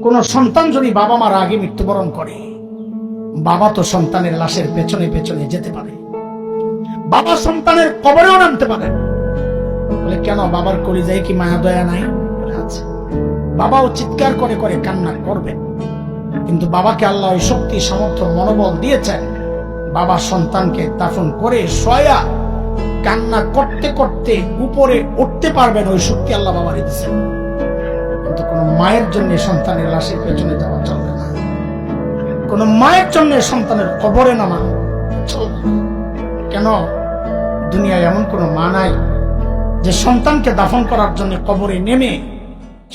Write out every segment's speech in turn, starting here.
কোন সন্তান যদি বাবা মার আগে মৃত্যুবরণ করে, বাবা তো সন্তানের লাশের পেছনে পেছনে যেতে পারে, বাবা সন্তানের কবরেও নামতে পারে। বলে কেন, বাবার কলিজায় কি মায়া দয়া নাই? আছে। বাবাও চিৎকার করে করে কান্না করবে, কিন্তু বাবাকে আল্লাহ ওই শক্তি সামর্থ্য মনোবল দিয়েছেন, বাবা সন্তানকে দাফন করে শোয়া কান্না করতে করতে উপরে উঠতে পারবেন, ওই শক্তি আল্লাহ বাবার দিয়েছেন। কিন্তু কোন মায়ের জন্য সন্তানের লাশের পেছনে যাওয়া চলবে না, কোন মায়ের জন্য সন্তানের কবরে নামা চলবে না। কেন? দুনিয়ায় এমন কোন মা নাই যে সন্তানকে দাফন করার জন্য কবরে নেমে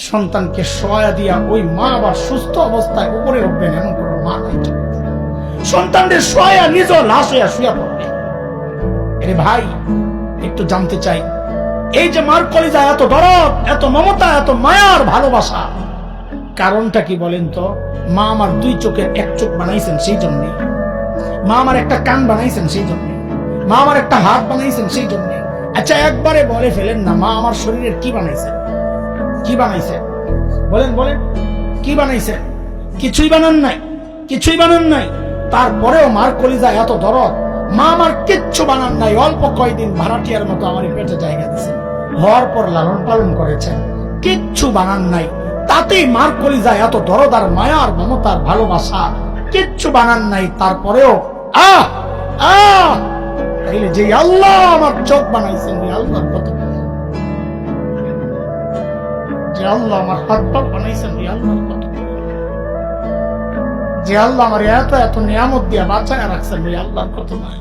সন্তানকে শোয়া দিয়া ওই মা আবার সুস্থ অবস্থায় উপরে উঠবেন, এমন কোন মা নাই। সন্তানদের শোয়া নিজ লাশ হইয়া শুয়া পড়বে। এরে ভাই, একটু জানতে চাই, এই যে মার কলিজা এত দরদ, এত মমতা, এত মায়ার ভালোবাসা, কারণটা কি বলেন তো? মা আমার দুই চোখের এক চোখ বানাইছেন সেই জন্যে, মা আমার একটা কান বানাইছেন সেই জন্যে, মা আমার একটা হাত বানাইছেন সেই জন্যে। আচ্ছা একবারে বলে ফেলেন না, মা আমার শরীরের কি বানাইছেন? কি বানাইছেন? বলেন বলেন, কি বানাইছেন? কিছুই বানান নাই, কিছুই বানান নাই। তারপরেও মার কলিজা এত দরদ, মা আমার কিচ্ছু বানান নাই, অল্প কয়দিন ভাড়াটিয়ার মতো আমার পেটে জায়গা দিয়েছেন, হওয়ার পর লালন পালন করেছেন, কিচ্ছু বানান নাই। তাতেই মার কলিজা এত দরদ আর মায়ার মমতার ভালোবাসা, কিচ্ছু বানান নাই। তারপরেও তাইলে যে আল্লাহ আমার চোখ বানাইছেন, আল্লাহর কত, যে আল্লাহ আমার হাত পা বানাইছেন, আল্লাহর কত, যে আল্লাহ আমার এত এত নিয়ামত দিয়া বাঁচায় রাখছেন, আল্লাহর কত নয়।